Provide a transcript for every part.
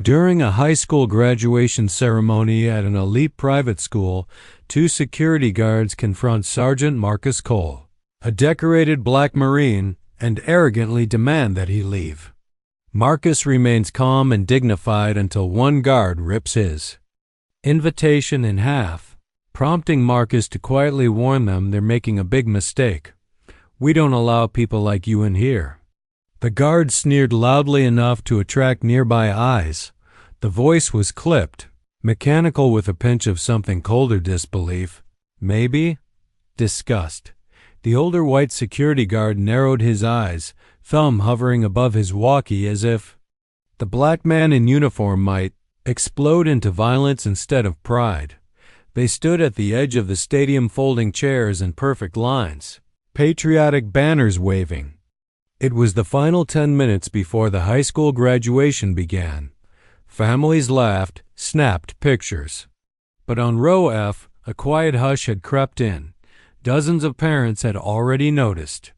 During a high school graduation ceremony at an elite private school, two security guards confront Sergeant Marcus Cole, a decorated black Marine, and arrogantly demand that he leave. Marcus remains calm and dignified until one guard rips his invitation in half, prompting Marcus to quietly warn them they're making a big mistake. "We don't allow people like you in here." The guard sneered loudly enough to attract nearby eyes. The voice was clipped, mechanical with a pinch of something colder disbelief, maybe disgust. The older white security guard narrowed his eyes, thumb hovering above his walkie as if the black man in uniform might explode into violence instead of pride. They stood at the edge of the stadium folding chairs in perfect lines, patriotic banners waving. It was the final 10 minutes before the high school graduation began. Families laughed, snapped pictures. But on row F, a quiet hush had crept in. Dozens of parents had already noticed.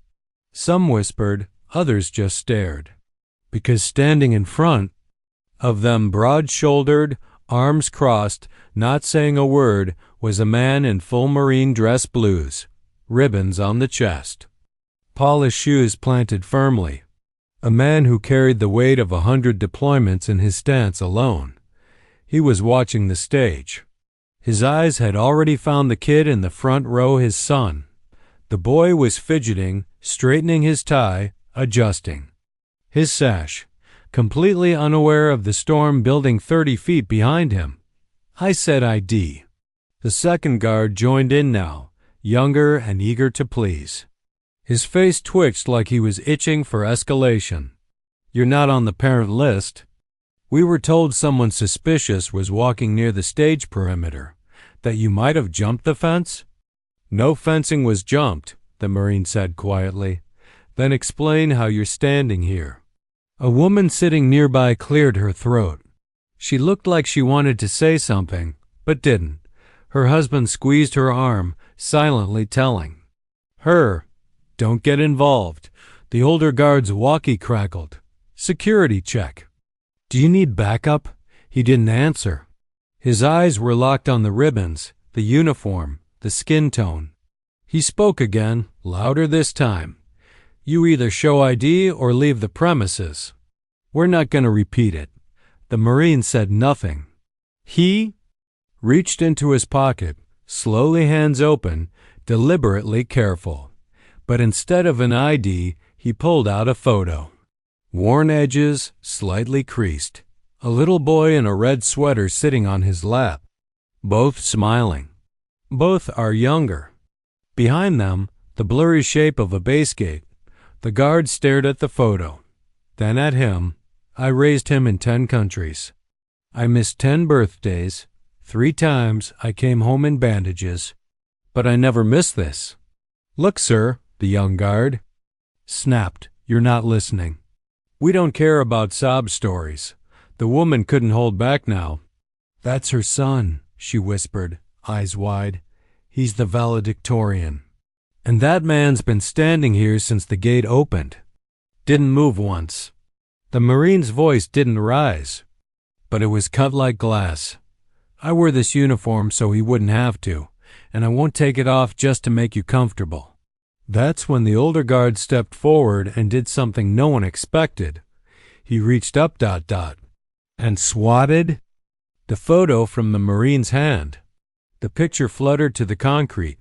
Some whispered, others just stared. Because standing in front of them, broad-shouldered, arms crossed, not saying a word, was a man in full Marine dress blues, ribbons on the chest, polished shoes planted firmly. A man who carried the weight of 100 deployments in his stance alone. He was watching the stage. His eyes had already found the kid in the front row, his son. The boy was fidgeting, straightening his tie, adjusting his sash, completely unaware of the storm building 30 feet behind him. I said ID. The second guard joined in now, younger and eager to please. His face twitched like he was itching for escalation. "You're not on the parent list. We were told someone suspicious was walking near the stage perimeter. That you might have jumped the fence?" "No fencing was jumped," the Marine said quietly. "Then explain how you're standing here." A woman sitting nearby cleared her throat. She looked like she wanted to say something, but didn't. Her husband squeezed her arm, silently telling her, "Don't get involved." The older guard's walkie crackled. "Security check." "Do you need backup?" He didn't answer. His eyes were locked on the ribbons, the uniform, the skin tone. He spoke again, louder this time. "You either show ID or leave the premises." "We're not going to repeat it." The Marine said nothing. He reached into his pocket, slowly, hands open, deliberately careful. But instead of an ID, he pulled out a photo. Worn edges, slightly creased. A little boy in a red sweater sitting on his lap. Both smiling. Both are younger. Behind them, the blurry shape of a base gate. The guard stared at the photo, then at him. "I raised him in 10 countries. I missed 10 birthdays. 3 times I came home in bandages. But I never missed this." "Look, sir," the young guard snapped. "You're not listening. We don't care about sob stories." The woman couldn't hold back now. "That's her son," she whispered, eyes wide. "He's the valedictorian. And that man's been standing here since the gate opened. Didn't move once." The Marine's voice didn't rise, but it was cut like glass. "I wear this uniform so he wouldn't have to, and I won't take it off just to make you comfortable." That's when the older guard stepped forward and did something no one expected. He reached up and swatted the photo from the Marine's hand. The picture fluttered to the concrete.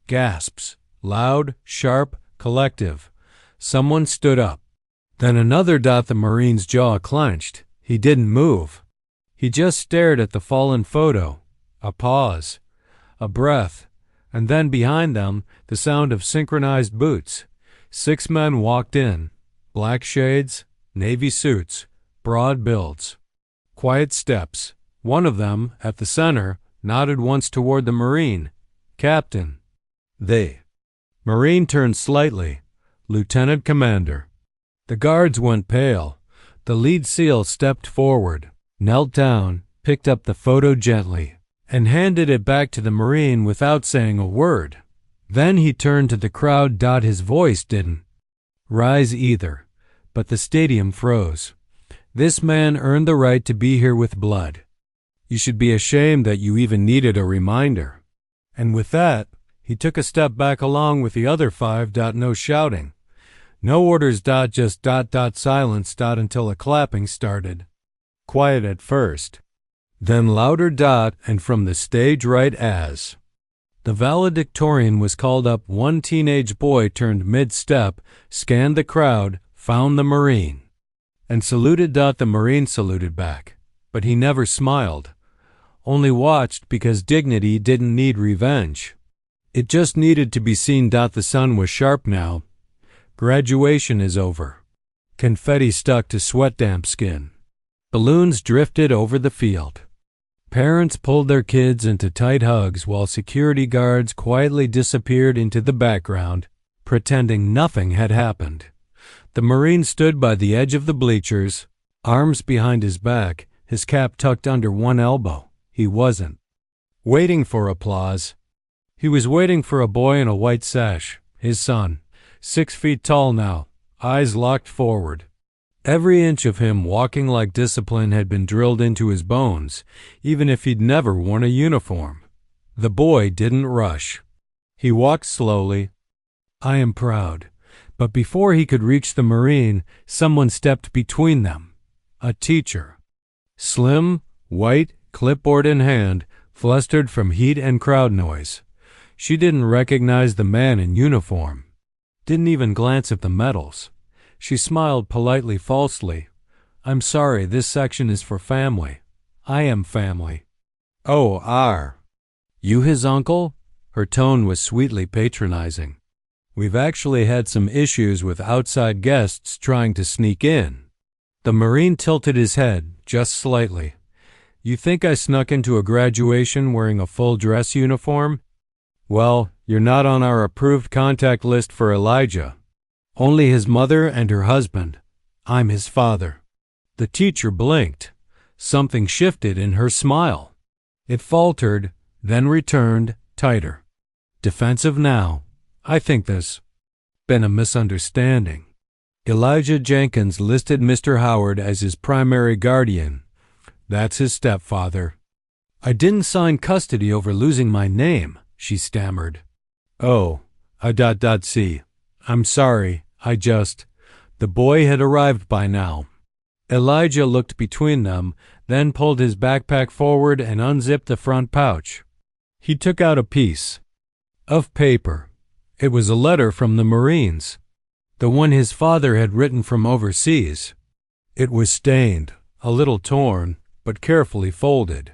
Gasps. Loud, sharp, collective. Someone stood up. Then another. The Marine's jaw clenched. He didn't move. He just stared at the fallen photo. A pause. A breath. And then behind them, the sound of synchronized boots. 6 men walked in. Black shades, navy suits, broad builds. Quiet steps. One of them, at the center, nodded once toward the Marine. "Captain." "They." Marine turned slightly. "Lieutenant Commander." The guards went pale. The lead SEAL stepped forward, knelt down, picked up the photo gently, and handed it back to the Marine without saying a word. Then he turned to the crowd. His voice didn't rise either, but the stadium froze. This man earned the right to be here with blood. You should be ashamed that you even needed a reminder." And with that, he took a step back along with the other 5. No shouting. No orders. Just silence. Until a clapping started. Quiet at first. Then louder. And from the stage right as the valedictorian was called up, one teenage boy turned mid-step, scanned the crowd, found the Marine, and saluted. The Marine saluted back, but he never smiled. Only watched, because dignity didn't need revenge. It just needed to be seen. The sun was sharp now. Graduation is over. Confetti stuck to sweat-damp skin. Balloons drifted over the field. Parents pulled their kids into tight hugs while security guards quietly disappeared into the background, pretending nothing had happened. The Marine stood by the edge of the bleachers, arms behind his back, his cap tucked under one elbow. He wasn't waiting for applause. He was waiting for a boy in a white sash, his son, 6 feet tall now, eyes locked forward. Every inch of him walking like discipline had been drilled into his bones, even if he'd never worn a uniform. The boy didn't rush. He walked slowly. "I am proud." But before he could reach the Marine, someone stepped between them. A teacher. Slim, white, clipboard in hand, flustered from heat and crowd noise. She didn't recognize the man in uniform. Didn't even glance at the medals. She smiled politely, falsely. "I'm sorry, this section is for family. I am family." "Oh, are you his uncle?" Her tone was sweetly patronizing. "We've actually had some issues with outside guests trying to sneak in." The Marine tilted his head, just slightly. "You think I snuck into a graduation wearing a full dress uniform? Well, you're not on our approved contact list for Elijah. Only his mother and her husband. I'm his father." The teacher blinked. Something shifted in her smile. It faltered, then returned, tighter. Defensive now. "I think there's been a misunderstanding. Elijah Jenkins listed Mr. Howard as his primary guardian. That's his stepfather. I didn't sign custody over losing my name," she stammered. "Oh, see. I'm sorry, The boy had arrived by now. Elijah looked between them, then pulled his backpack forward and unzipped the front pouch. He took out a piece of paper. It was a letter from the Marines, the one his father had written from overseas. It was stained, a little torn, but carefully folded.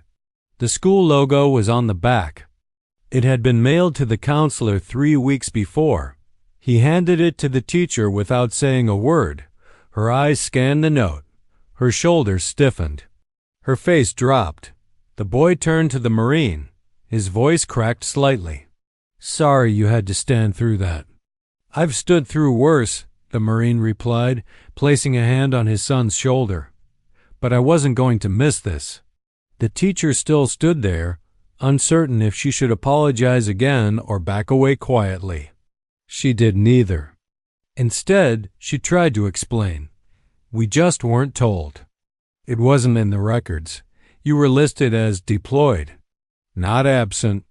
The school logo was on the back. It had been mailed to the counselor 3 weeks before. He handed it to the teacher without saying a word. Her eyes scanned the note. Her shoulders stiffened. Her face dropped. The boy turned to the Marine. His voice cracked slightly. "Sorry you had to stand through that." "I've stood through worse," the Marine replied, placing a hand on his son's shoulder. "But I wasn't going to miss this." The teacher still stood there, uncertain if she should apologize again or back away quietly. She did neither. Instead, she tried to explain. "We just weren't told. It wasn't in the records. You were listed as deployed, not absent."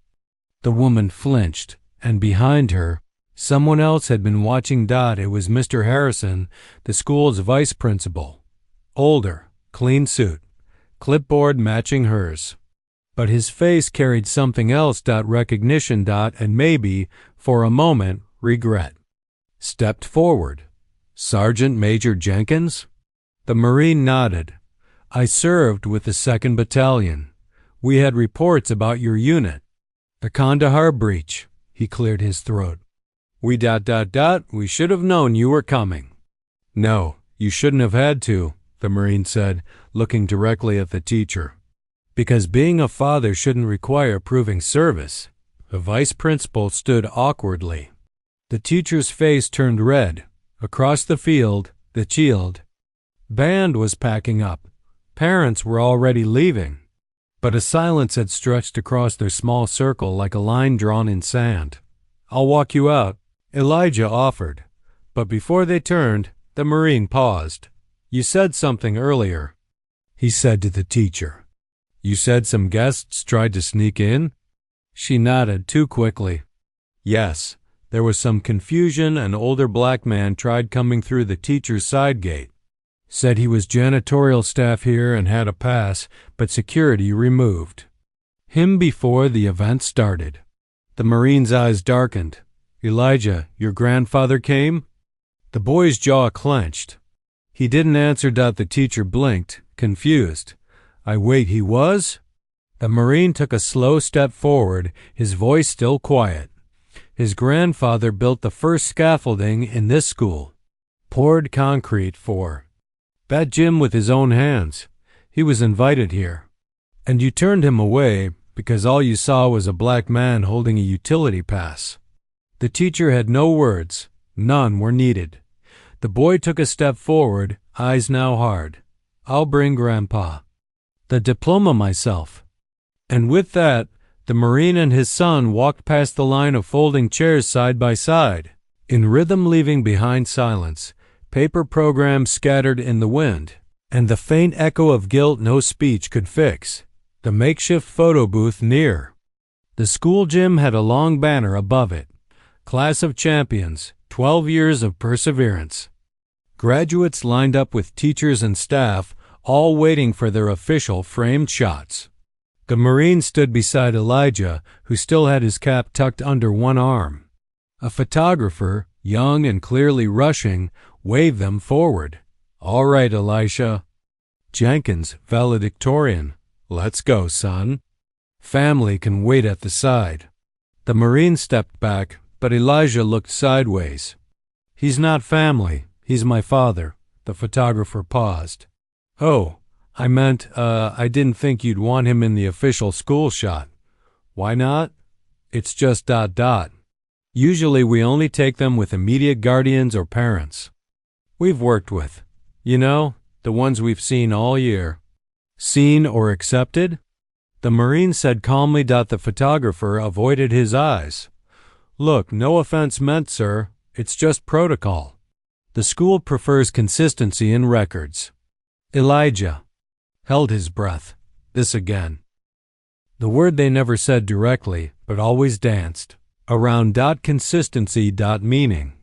The woman flinched, and behind her, someone else had been watching. It was Mr. Harrison, the school's vice principal. Older, clean suit, clipboard matching hers. But his face carried something else. Recognition. And maybe, for a moment, regret. Stepped forward. "Sergeant Major Jenkins?" The Marine nodded. "I served with the 2nd Battalion. We had reports about your unit. The Kandahar breach." He cleared his throat. We should have known you were coming." "No, you shouldn't have had to," the Marine said, looking directly at the teacher. "Because being a father shouldn't require proving service." The vice principal stood awkwardly. The teacher's face turned red. Across the field, the Child band was packing up. Parents were already leaving. But a silence had stretched across their small circle like a line drawn in sand. "I'll walk you out," Elijah offered. But before they turned, the Marine paused. You said something earlier, he said to the teacher. You said some guests tried to sneak in? She nodded too quickly. Yes, there was some confusion. An older black man tried coming through the teacher's side gate. Said he was janitorial staff here and had a pass, but security removed him before the event started. The Marine's eyes darkened. Elijah, your grandfather came? The boy's jaw clenched. He didn't answer. The teacher blinked, confused. Wait, he was? The Marine took a slow step forward, his voice still quiet. His grandfather built the first scaffolding in this school. Poured concrete for that gym with his own hands. He was invited here. And you turned him away because all you saw was a black man holding a utility pass. The teacher had no words. None were needed. The boy took a step forward, eyes now hard. I'll bring Grandpa the diploma myself. And with that, the Marine and his son walked past the line of folding chairs side by side, in rhythm, leaving behind silence, paper programs scattered in the wind, and the faint echo of guilt no speech could fix, the makeshift photo booth near. The school gym had a long banner above it. Class of Champions, 12 years of perseverance. Graduates lined up with teachers and staff, all waiting for their official framed shots. The Marine stood beside Elijah, who still had his cap tucked under one arm. A photographer, young and clearly rushing, waved them forward. All right, Elisha. Jenkins, valedictorian. Let's go, son. Family can wait at the side. The Marine stepped back, but Elijah looked sideways. He's not family. He's my father. The photographer paused. Oh, I meant, I didn't think you'd want him in the official school shot. Why not? It's just ... Usually we only take them with immediate guardians or parents we've worked with. You know, the ones we've seen all year. Seen or accepted? The Marine said calmly. The photographer avoided his eyes. Look, no offense meant, sir. It's just protocol. The school prefers consistency in records. Elijah held his breath. This again. The word they never said directly, but always danced around. Consistency. Meaning.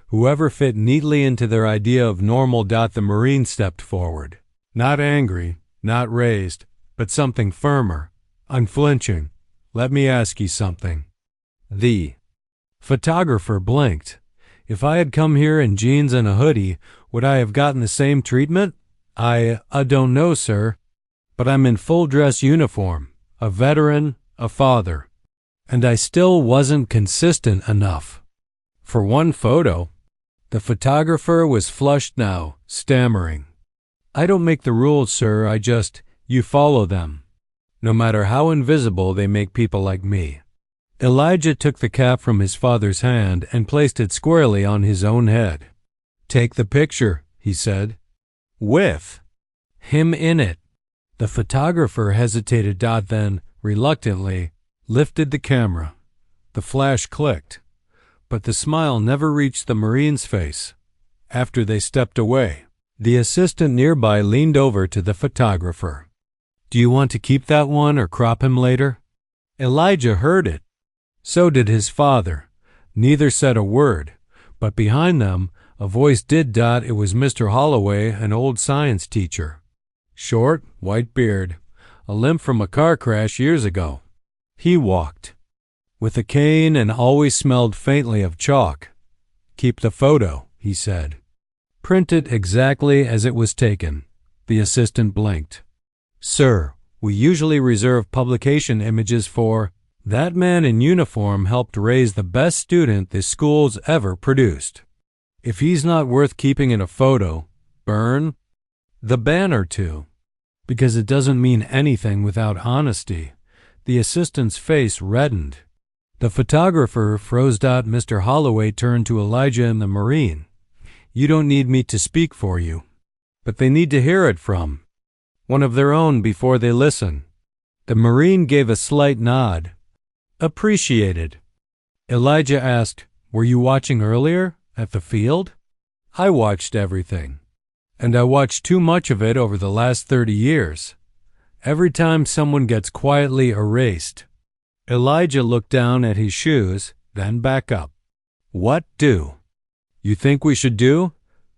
Whoever fit neatly into their idea of normal. The Marine stepped forward. Not angry, not raised, but something firmer, unflinching. Let me ask you something. The photographer blinked. If I had come here in jeans and a hoodie, would I have gotten the same treatment? I don't know, sir. But I'm in full dress uniform, a veteran, a father. And I still wasn't consistent enough. For one photo. The photographer was flushed now, stammering. I don't make the rules, sir. You follow them. No matter how invisible they make people like me. Elijah took the cap from his father's hand and placed it squarely on his own head. Take the picture, he said. With him in it. The photographer hesitated. Then, reluctantly, lifted the camera. The flash clicked, but the smile never reached the Marine's face. After they stepped away, the assistant nearby leaned over to the photographer. Do you want to keep that one or crop him later? Elijah heard it. So did his father. Neither said a word, but behind them, a voice did. It was Mr. Holloway, an old science teacher. Short, white beard, a limp from a car crash years ago. He walked with a cane and always smelled faintly of chalk. Keep the photo, he said. Print it exactly as it was taken. The assistant blinked. Sir, we usually reserve publication images for... That man in uniform helped raise the best student this school's ever produced. If he's not worth keeping in a photo, burn the banner too. Because it doesn't mean anything without honesty. The assistant's face reddened. The photographer froze. Mr. Holloway turned to Elijah and the Marine. You don't need me to speak for you. But they need to hear it from one of their own before they listen. The Marine gave a slight nod. Appreciated. Elijah asked, Were you watching earlier? At the field? I watched everything. And I watched too much of it over the last 30 years. Every time someone gets quietly erased. Elijah looked down at his shoes, then back up. What do? You think we should do?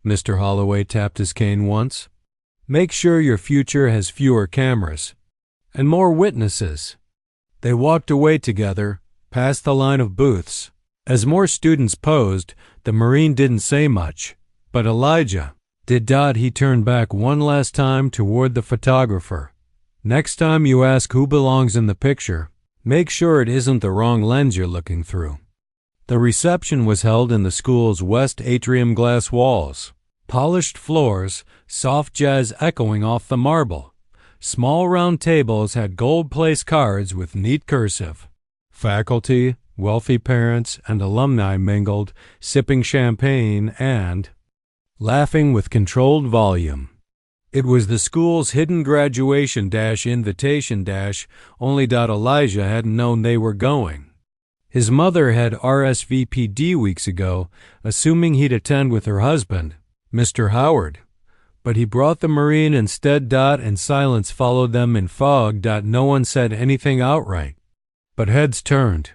Mr. Holloway tapped his cane once. Make sure your future has fewer cameras. And more witnesses. They walked away together, past the line of booths. As more students posed, the Marine didn't say much. But Elijah did. He turned back one last time toward the photographer. Next time you ask who belongs in the picture, make sure it isn't the wrong lens you're looking through. The reception was held in the school's west atrium glass walls. Polished floors, soft jazz echoing off the marble. Small round tables had gold place cards with neat cursive. Faculty, wealthy parents, and alumni mingled, sipping champagne and laughing with controlled volume. It was the school's hidden graduation-invitation, only Elijah hadn't known they were going. His mother had RSVP'd weeks ago, assuming he'd attend with her husband, Mr. Howard. But he brought the Marine instead. And silence followed them in fog. No one said anything outright. But heads turned.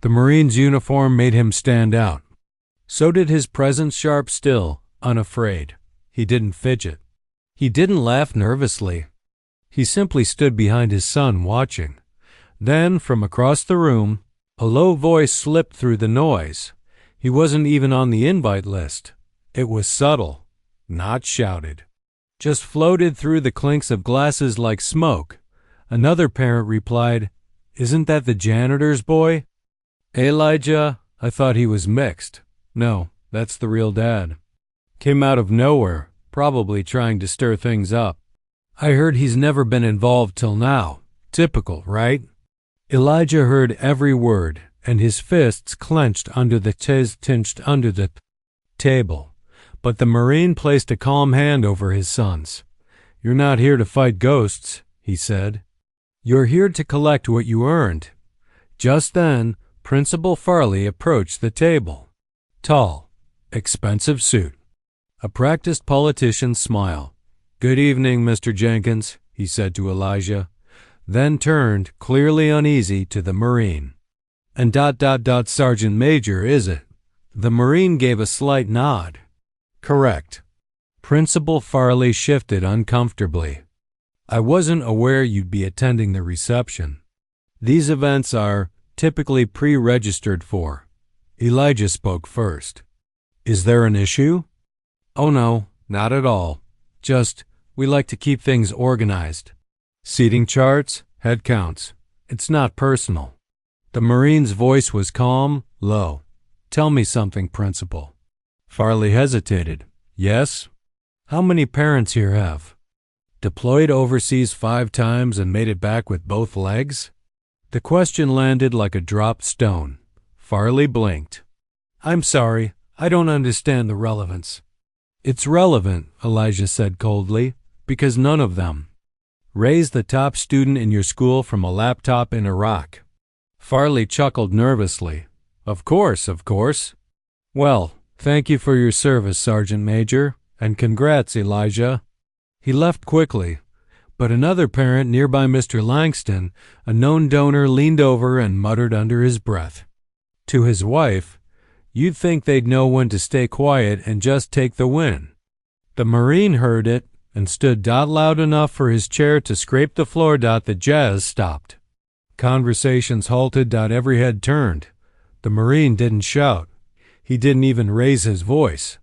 The Marine's uniform made him stand out. So did his presence, sharp still, unafraid. He didn't fidget. He didn't laugh nervously. He simply stood behind his son, watching. Then, from across the room, a low voice slipped through the noise. He wasn't even on the invite list. It was subtle, not shouted. Just floated through the clinks of glasses like smoke. Another parent replied, "Isn't that the janitor's boy?" "Elijah, I thought he was mixed." "No, that's the real dad. Came out of nowhere, probably trying to stir things up. I heard he's never been involved till now. Typical, right?" Elijah heard every word, and his fists clenched under the table. But the Marine placed a calm hand over his son's. "You're not here to fight ghosts," he said. "You're here to collect what you earned." Just then, Principal Farley approached the table. Tall, expensive suit. A practiced politician's smile. "Good evening, Mr. Jenkins," he said to Elijah, then turned, clearly uneasy, to the Marine. "And Sergeant Major, is it?" The Marine gave a slight nod. "Correct." Principal Farley shifted uncomfortably. "I wasn't aware you'd be attending the reception. These events are typically pre-registered for." Elijah spoke first. "Is there an issue?" "Oh no, not at all. Just, we like to keep things organized. Seating charts, head counts. It's not personal." The Marine's voice was calm, low. "Tell me something, Principal." Farley hesitated. "Yes? How many parents here have deployed overseas 5 times and made it back with both legs?" The question landed like a dropped stone. Farley blinked. "I'm sorry, I don't understand the relevance." "It's relevant," Elijah said coldly, "because none of them raised the top student in your school from a laptop in Iraq." Farley chuckled nervously. Of course. "Well, thank you for your service, Sergeant Major, and congrats, Elijah." He left quickly, but another parent nearby, Mr. Langston, a known donor, leaned over and muttered under his breath to his wife, "You'd think they'd know when to stay quiet and just take the win." The Marine heard it and stood loud enough for his chair to scrape the floor. The jazz stopped. Conversations halted. Every head turned. The Marine didn't shout. He didn't even raise his voice.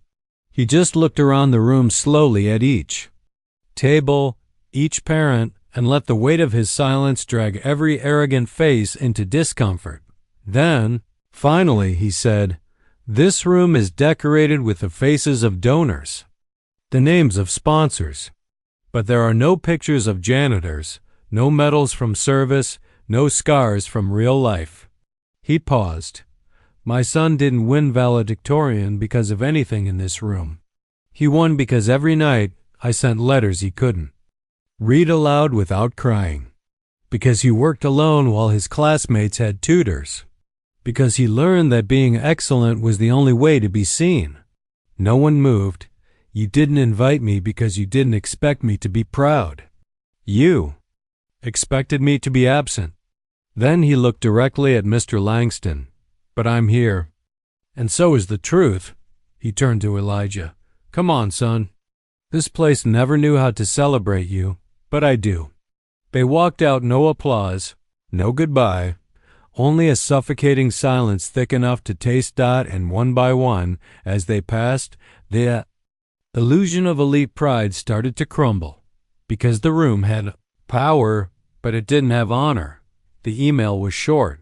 He just looked around the room slowly at each table, each parent, and let the weight of his silence drag every arrogant face into discomfort. Then, finally, he said, "This room is decorated with the faces of donors, the names of sponsors. But there are no pictures of janitors, no medals from service, no scars from real life." He paused. "My son didn't win valedictorian because of anything in this room. He won because every night I sent letters he couldn't read aloud without crying. Because he worked alone while his classmates had tutors. Because he learned that being excellent was the only way to be seen." No one moved. You didn't invite me because you didn't expect me to be proud. You expected me to be absent." Then he looked directly at Mr. Langston. "But I'm here. And so is the truth." He turned to Elijah. "Come on, son. This place never knew how to celebrate you, but I do." They walked out, no applause, no goodbye, only a suffocating silence thick enough to taste. And one by one, as they passed, the illusion of elite pride started to crumble, because the room had power, but it didn't have honor. The email was short.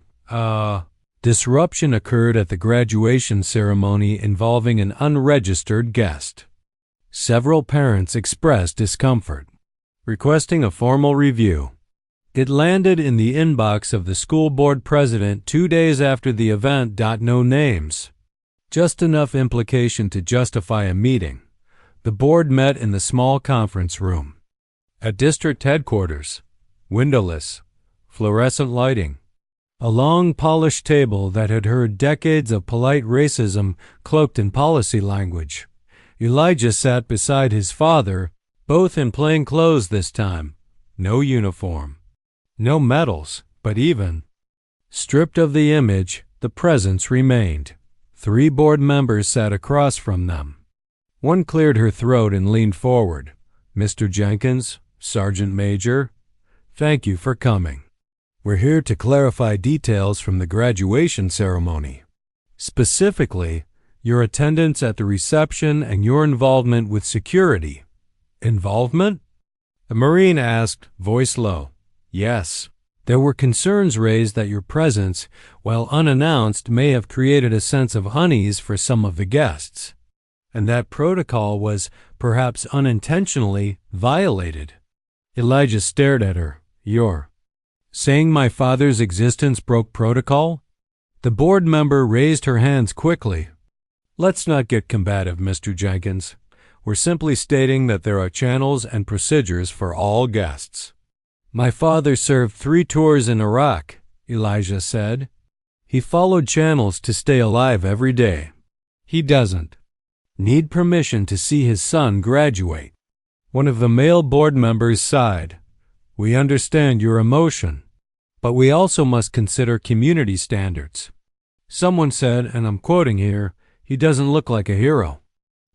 Disruption occurred at the graduation ceremony involving an unregistered guest. Several parents expressed discomfort, requesting a formal review. It landed in the inbox of the school board president 2 days after the event. No names. Just enough implication to justify a meeting. The board met in the small conference room. At district headquarters, windowless, fluorescent lighting. A long, polished table that had heard decades of polite racism cloaked in policy language. Elijah sat beside his father, both in plain clothes this time. No uniform. No medals, but even stripped of the image, the presence remained. 3 board members sat across from them. One cleared her throat and leaned forward. "Mr. Jenkins, Sergeant Major, thank you for coming. We're here to clarify details from the graduation ceremony. Specifically, your attendance at the reception and your involvement with security." "Involvement?" The Marine asked, voice low. "Yes. There were concerns raised that your presence, while unannounced, may have created a sense of unease for some of the guests, and that protocol was, perhaps unintentionally, violated." Elijah stared at her. "You're saying my father's existence broke protocol?" The board member raised her hands quickly. "Let's not get combative, Mr. Jenkins. We're simply stating that there are channels and procedures for all guests." "My father served 3 tours in Iraq," Elijah said. "He followed channels to stay alive every day. He doesn't need permission to see his son graduate." One of the male board members sighed. "We understand your emotion, but we also must consider community standards." Someone said, and I'm quoting here, "He doesn't look like a hero."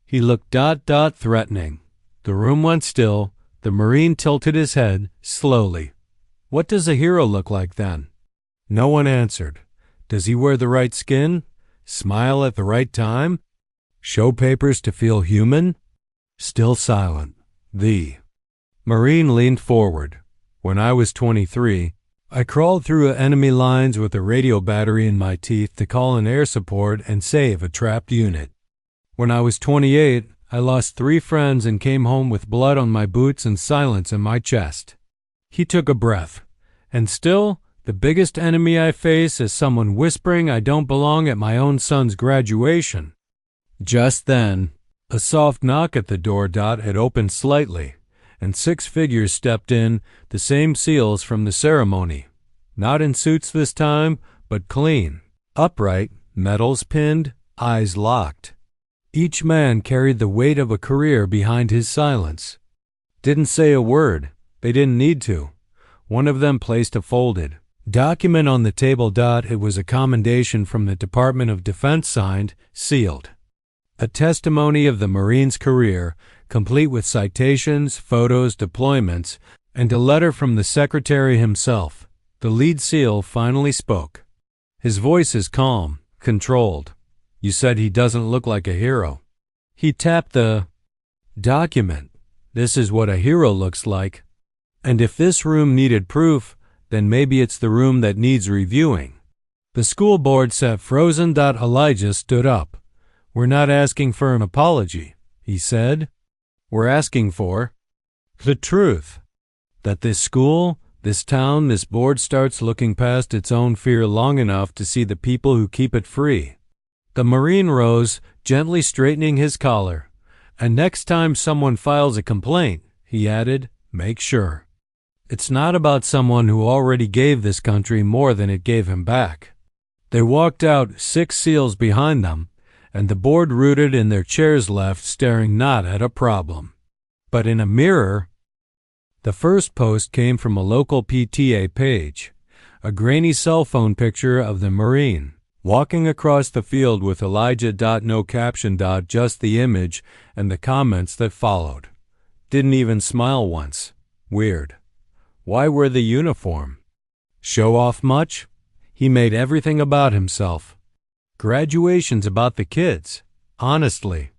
He looked threatening. The room went still. The Marine tilted his head slowly. "What does a hero look like then?" No one answered. "Does he wear the right skin? Smile at the right time? Show papers to feel human?" Still silent. The Marine leaned forward. "When I was 23, I crawled through enemy lines with a radio battery in my teeth to call in air support and save a trapped unit. When I was 28, I lost 3 friends and came home with blood on my boots and silence in my chest." He took a breath. "And still, the biggest enemy I face is someone whispering I don't belong at my own son's graduation." Just then, a soft knock at the door. Had opened slightly, and 6 figures stepped in, the same SEALs from the ceremony. Not in suits this time, but clean, upright, medals pinned, eyes locked. Each man carried the weight of a career behind his silence. Didn't say a word. They didn't need to. One of them placed a folded document on the table. It was a commendation from the Department of Defense, signed, sealed. A testimony of the Marine's career, complete with citations, photos, deployments, and a letter from the Secretary himself. The lead SEAL finally spoke. His voice is calm, controlled. "You said he doesn't look like a hero." He tapped the document. "This is what a hero looks like. And if this room needed proof, then maybe it's the room that needs reviewing." The school board sat frozen. Elijah stood up. "We're not asking for an apology," he said. "We're asking for the truth. That this school, this town, this board starts looking past its own fear long enough to see the people who keep it free." The Marine rose, gently straightening his collar. "And next time someone files a complaint," he added, "make sure it's not about someone who already gave this country more than it gave him back." They walked out, 6 SEALs behind them, and the bored rooted in their chairs left staring not at a problem, but in a mirror. The first post came from a local PTA page, a grainy cell phone picture of the Marine walking across the field with Elijah. No caption. Just the image and the comments that followed. Didn't even smile once. Weird. Why wear the uniform? Show off much? He made everything about himself. Graduation's about the kids. Honestly.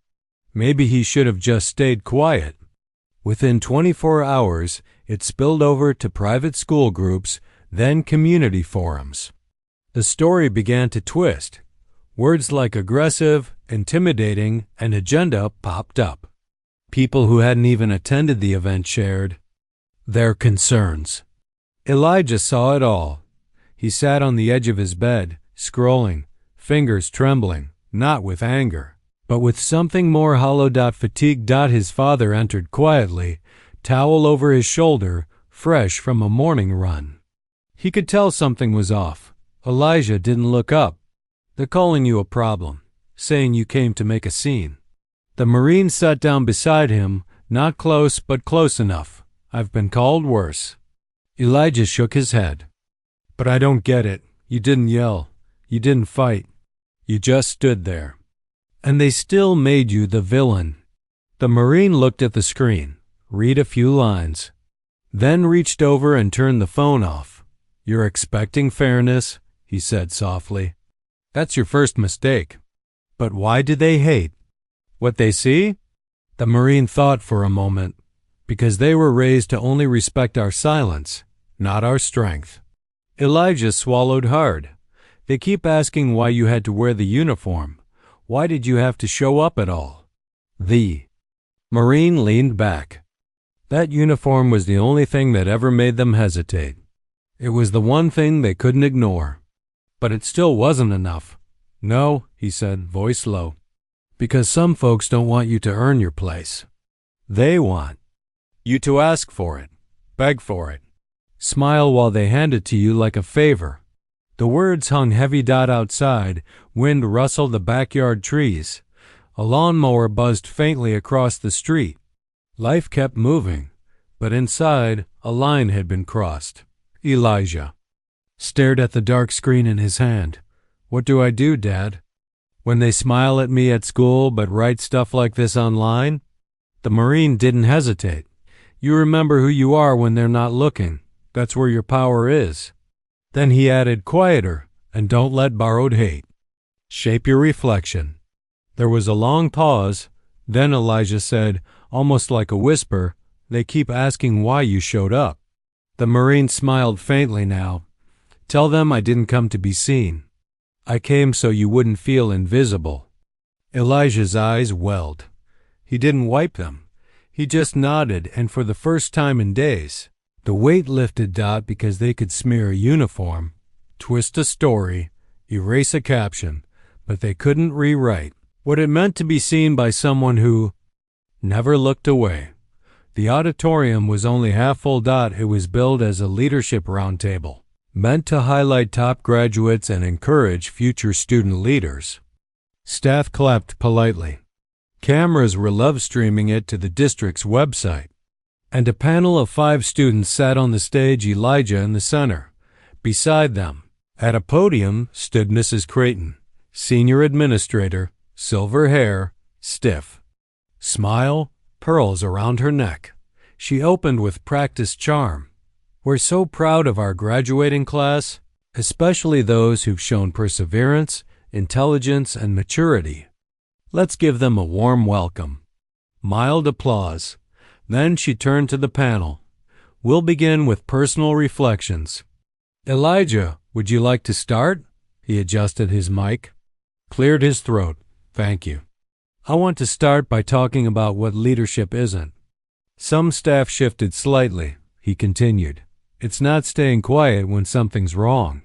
Maybe he should have just stayed quiet. Within 24 hours, it spilled over to private school groups, then community forums. The story began to twist. Words like aggressive, intimidating, and agenda popped up. People who hadn't even attended the event shared their concerns. Elijah saw it all. He sat on the edge of his bed, scrolling, fingers trembling, not with anger, but with something more hollow. Fatigue. His father entered quietly, towel over his shoulder, fresh from a morning run. He could tell something was off. Elijah didn't look up. They're calling you a problem, saying you came to make a scene. The Marine sat down beside him, not close but close enough. I've been called worse. Elijah shook his head. But I don't get it. You didn't yell. You didn't fight. You just stood there. And they still made you the villain. The Marine looked at the screen, read a few lines, then reached over and turned the phone off. You're expecting fairness, he said softly. That's your first mistake. But why do they hate? What they see? The Marine thought for a moment. Because they were raised to only respect our silence, not our strength. Elijah swallowed hard. They keep asking why you had to wear the uniform. Why did you have to show up at all? The Marine leaned back. That uniform was the only thing that ever made them hesitate. It was the one thing they couldn't ignore. But it still wasn't enough. No, he said, voice low. Because some folks don't want you to earn your place. They want you to ask for it, beg for it, smile while they hand it to you like a favor. The words hung heavy. Outside, wind rustled the backyard trees. A lawnmower buzzed faintly across the street. Life kept moving, but inside, a line had been crossed. Elijah stared at the dark screen in his hand. What do I do, Dad? When they smile at me at school but write stuff like this online? The Marine didn't hesitate. You remember who you are when they're not looking. That's where your power is. Then he added, quieter, and don't let borrowed hate shape your reflection. There was a long pause. Then Elijah said, almost like a whisper, they keep asking why you showed up. The Marine smiled faintly now. Tell them I didn't come to be seen. I came so you wouldn't feel invisible. Elijah's eyes welled. He didn't wipe them. He just nodded, and for the first time in days, the weight lifted. Because they could smear a uniform, twist a story, erase a caption, but they couldn't rewrite what it meant to be seen by someone who never looked away. The auditorium was only half full. It was billed as a leadership roundtable, meant to highlight top graduates and encourage future student leaders. Staff clapped politely. Cameras were live streaming it to the district's website. And a panel of 5 students sat on the stage, Elijah in the center. Beside them, at a podium, stood Mrs. Creighton, senior administrator, silver hair, stiff. Smile, pearls around her neck. She opened with practiced charm. We're so proud of our graduating class, especially those who've shown perseverance, intelligence, and maturity. Let's give them a warm welcome. Mild applause. Then she turned to the panel. We'll begin with personal reflections. Elijah, would you like to start? He adjusted his mic, cleared his throat. Thank you. I want to start by talking about what leadership isn't. Some staff shifted slightly, he continued. It's not staying quiet when something's wrong.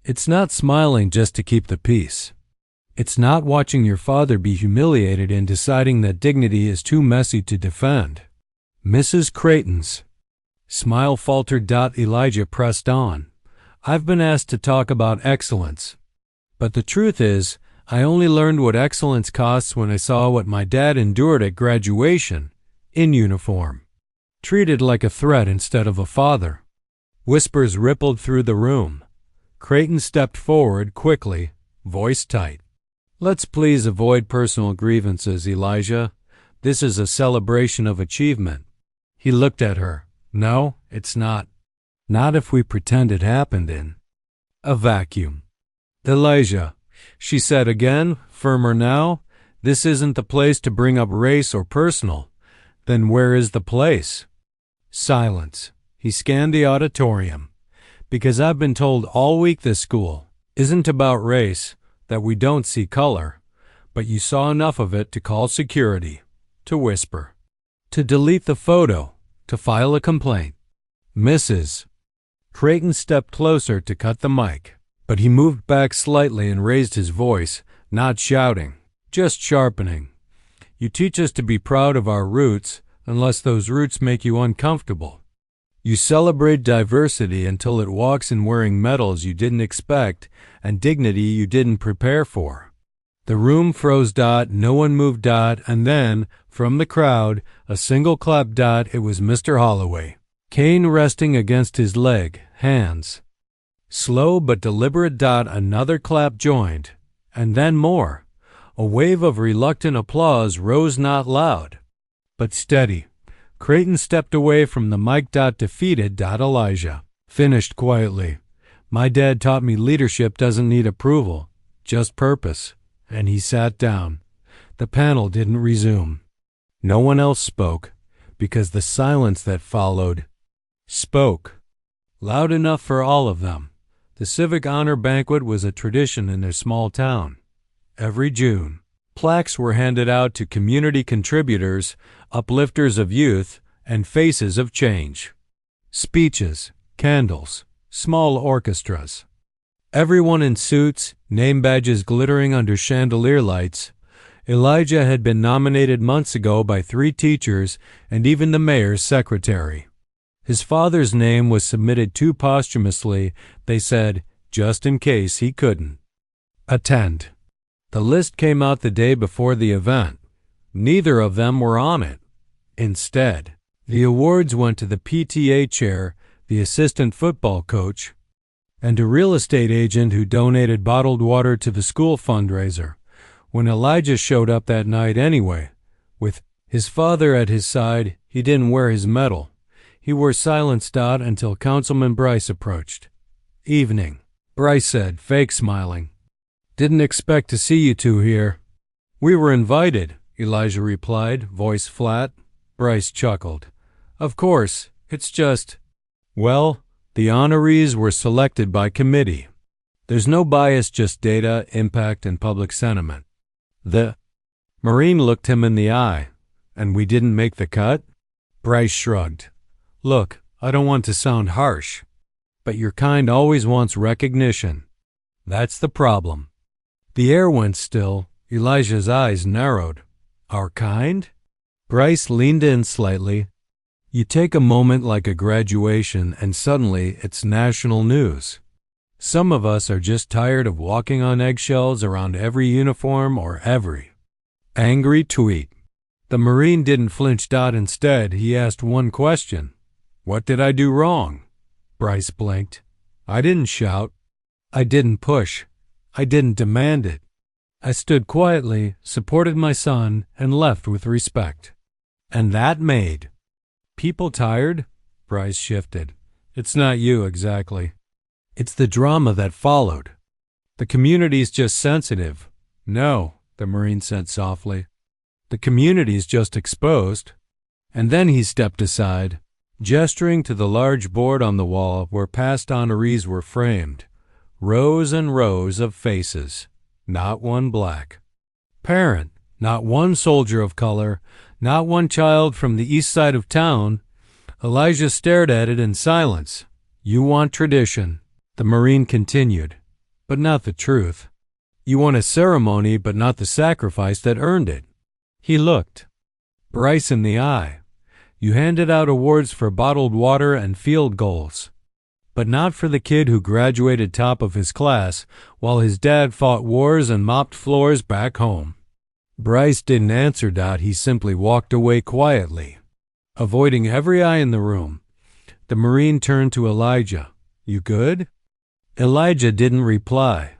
It's not smiling just to keep the peace. It's not watching your father be humiliated and deciding that dignity is too messy to defend. Mrs. Creighton's smile faltered. Elijah pressed on. I've been asked to talk about excellence. But the truth is, I only learned what excellence costs when I saw what my dad endured at graduation, in uniform, treated like a threat instead of a father. Whispers rippled through the room. Creighton stepped forward quickly, voice tight. Let's please avoid personal grievances, Elijah. This is a celebration of achievement. He looked at her. No, it's not. Not if we pretend it happened in a vacuum. Elijah, she said again, firmer now, this isn't the place to bring up race or personal. Then where is the place? Silence. He scanned the auditorium. Because I've been told all week this school isn't about race, that we don't see color, but you saw enough of it to call security, to whisper, to delete the photo, to file a complaint. Mrs. Creighton stepped closer to cut the mic, but he moved back slightly and raised his voice, not shouting, just sharpening. You teach us to be proud of our roots unless those roots make you uncomfortable. You celebrate diversity until it walks in wearing medals you didn't expect and dignity you didn't prepare for. The room froze. No one moved. And then, from the crowd, a single clap. It was Mr. Holloway, cane resting against his leg, hands. Slow but deliberate. Another clap joined, and then more. A wave of reluctant applause rose, not loud, but steady. Creighton stepped away from the mic. Defeated. Elijah finished quietly. My dad taught me leadership doesn't need approval, just purpose. And he sat down. The panel didn't resume. No one else spoke, because the silence that followed spoke. Loud enough for all of them. The Civic Honor Banquet was a tradition in their small town. Every June, plaques were handed out to community contributors, uplifters of youth, and faces of change. Speeches, candles, small orchestras. Everyone in suits, name badges glittering under chandelier lights. Elijah had been nominated months ago by 3 teachers and even the mayor's secretary. His father's name was submitted too posthumously, they said, just in case he couldn't attend. The list came out the day before the event. Neither of them were on it. Instead, the awards went to the PTA chair, the assistant football coach, and a real estate agent who donated bottled water to the school fundraiser. When Elijah showed up that night anyway, with his father at his side, he didn't wear his medal. He wore silence. Until Councilman Bryce approached. Evening, Bryce said, fake smiling. Didn't expect to see you two here. We were invited, Elijah replied, voice flat. Bryce chuckled. Of course, it's just, well, the honorees were selected by committee. There's no bias, just data, impact, and public sentiment. The Marine looked him in the eye. And we didn't make the cut? Bryce shrugged. Look, I don't want to sound harsh, but your kind always wants recognition. That's the problem. The air went still. Elijah's eyes narrowed. Our kind? Bryce leaned in slightly. You take a moment like a graduation and suddenly it's national news. Some of us are just tired of walking on eggshells around every uniform or every angry tweet. The Marine didn't flinch. Instead, he asked one question. What did I do wrong? Bryce blinked. I didn't shout. I didn't push. I didn't demand it. I stood quietly, supported my son, and left with respect. And that made people tired? Bryce shifted. It's not you exactly. It's the drama that followed. The community's just sensitive. No, the Marine said softly. The community's just exposed. And then he stepped aside, gesturing to the large board on the wall where past honorees were framed. Rows and rows of faces, not one black parent, not one soldier of color, not one child from the east side of town. Elijah stared at it in silence. You want tradition, the Marine continued, but not the truth. You want a ceremony, but not the sacrifice that earned it. He looked Bryce in the eye. You handed out awards for bottled water and field goals, but not for the kid who graduated top of his class while his dad fought wars and mopped floors back home. Bryce didn't answer. He simply walked away quietly. Avoiding every eye in the room, the Marine turned to Elijah. "You good?" Elijah didn't reply.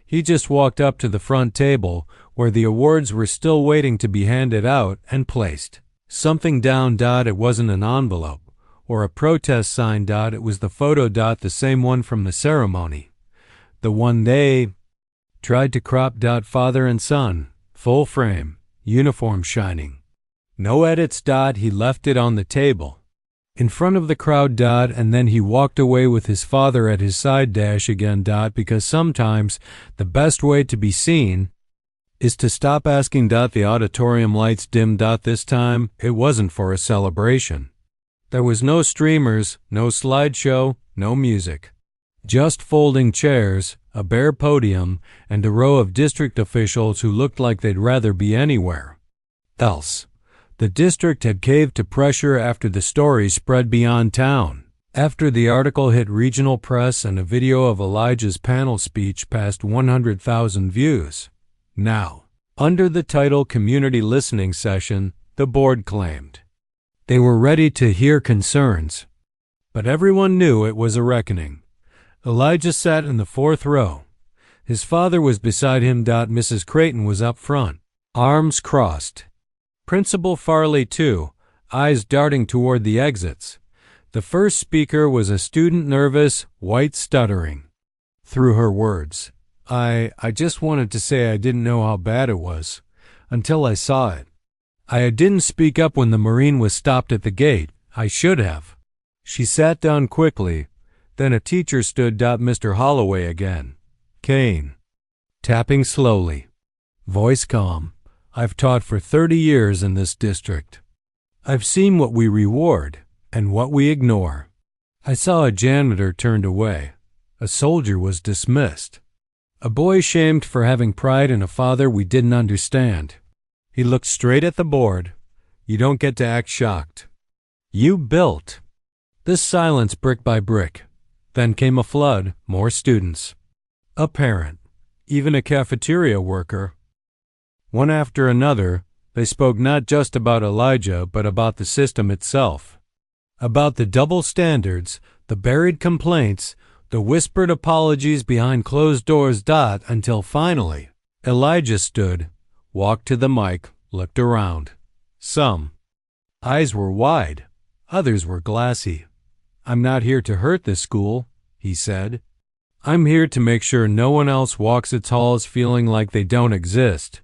He just walked up to the front table where the awards were still waiting to be handed out and placed something down. It wasn't an envelope or a protest sign. It was the photo. The same one from the ceremony. The one they tried to crop. Father and son, full frame, uniform shining. No edits. He left it on the table in front of the crowd. And then he walked away with his father at his side. Again. Because sometimes the best way to be seen is to stop asking. The auditorium lights dimmed. This time it wasn't for a celebration. There was no streamers, no slideshow, no music. Just folding chairs, a bare podium, and a row of district officials who looked like they'd rather be anywhere else. The district had caved to pressure after the story spread beyond town. After the article hit regional press and a video of Elijah's panel speech passed 100,000 views. Now, under the title Community Listening Session, the board claimed they were ready to hear concerns. But everyone knew it was a reckoning. Elijah sat in the fourth row. His father was beside him. Mrs. Creighton was up front, arms crossed. Principal Farley, too, eyes darting toward the exits. The first speaker was a student, nervous, white, stuttering through her words. I just wanted to say I didn't know how bad it was until I saw it. I didn't speak up when the Marine was stopped at the gate. I should have." She sat down quickly. Then a teacher stood. Mr. Holloway again. Cane. Tapping slowly. Voice calm. "I've taught for 30 years in this district. I've seen what we reward and what we ignore." I saw a janitor turned away. A soldier was dismissed. A boy shamed for having pride in a father we didn't understand. He looked straight at the board. "You don't get to act shocked. You built." This silence brick by brick. Then came a flood, more students. A parent, even a cafeteria worker. One after another, they spoke not just about Elijah but about the system itself. About the double standards, the buried complaints, the whispered apologies behind closed doors. Until finally, Elijah stood, walked to the mic, looked around. Some eyes were wide, others were glassy. "I'm not here to hurt this school," he said. "I'm here to make sure no one else walks its halls feeling like they don't exist."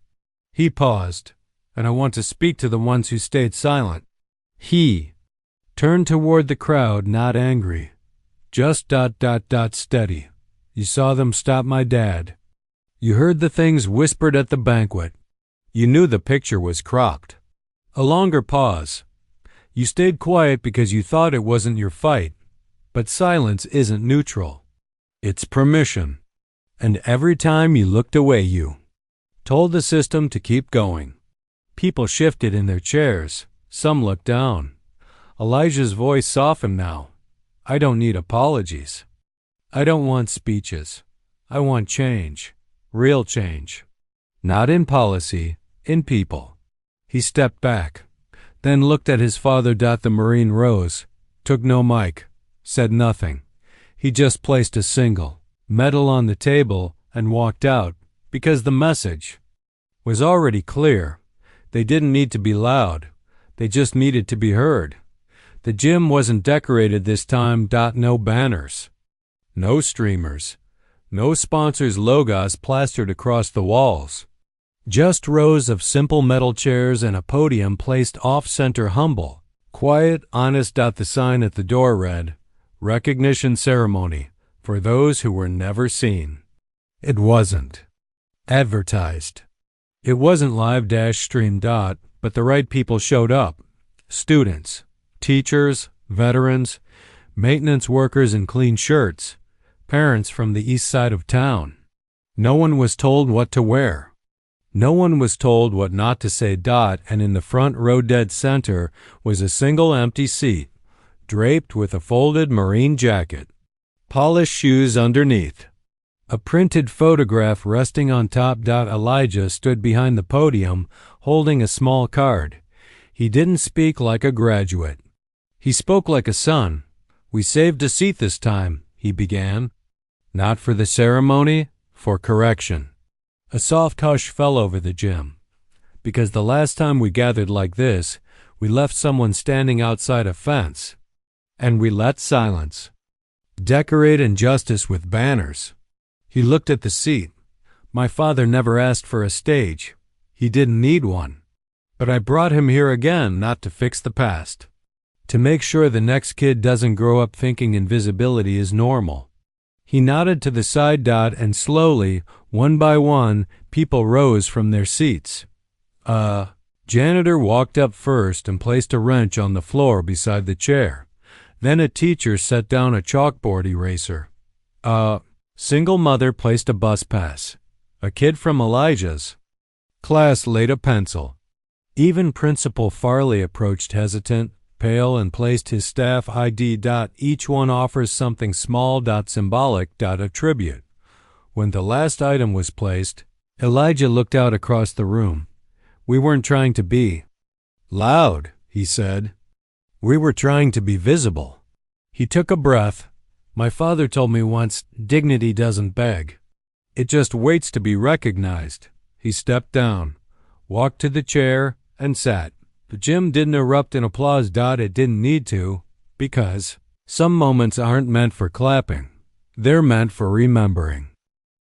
He paused, "and I want to speak to the ones who stayed silent." He turned toward the crowd, not angry. Just steady. "You saw them stop my dad. You heard the things whispered at the banquet. You knew the picture was cropped." A longer pause. "You stayed quiet because you thought it wasn't your fight. But silence isn't neutral. It's permission. And every time you looked away, you told the system to keep going." People shifted in their chairs. Some looked down. Elijah's voice softened now. "I don't need apologies. I don't want speeches. I want change. Real change. Not in policy, in people." He stepped back, then looked at his father. The Marine rose, took no mic, said nothing. He just placed a single medal on the table and walked out, because the message was already clear. They didn't need to be loud. They just needed to be heard. The gym wasn't decorated this time. No banners. No streamers. No sponsors' logos plastered across the walls. Just rows of simple metal chairs and a podium placed off-center, humble, quiet, honest. The sign at the door read, "Recognition Ceremony for those who were never seen." It wasn't advertised. It wasn't live-streamed. But the right people showed up. Students, teachers, veterans, maintenance workers in clean shirts, parents from the east side of town. No one was told what to wear. No one was told what not to say. And in the front row, dead center, was a single empty seat, draped with a folded Marine jacket. Polished shoes underneath. A printed photograph resting on top. Elijah stood behind the podium, holding a small card. He didn't speak like a graduate. He spoke like a son. "We saved a seat this time," he began. "Not for the ceremony, for correction." A soft hush fell over the gym, because the last time we gathered like this, we left someone standing outside a fence, and we let silence decorate injustice with banners. He looked at the seat. My father never asked for a stage. He didn't need one. But I brought him here again not to fix the past, to make sure the next kid doesn't grow up thinking invisibility is normal. He nodded to the side. And slowly, one by one, people rose from their seats. Janitor walked up first and placed a wrench on the floor beside the chair. Then a teacher set down a chalkboard eraser. Single mother placed a bus pass. A kid from Elijah's class laid a pencil. Even Principal Farley approached hesitant, pale, and placed his staff ID. Each one offers something small. Symbolic. A tribute. When the last item was placed, Elijah looked out across the room. "We weren't trying to be loud," he said. "We were trying to be visible." He took a breath. "My father told me once, dignity doesn't beg. It just waits to be recognized." He stepped down, walked to the chair, and sat. The gym didn't erupt in applause. It didn't need to, because some moments aren't meant for clapping. They're meant for remembering.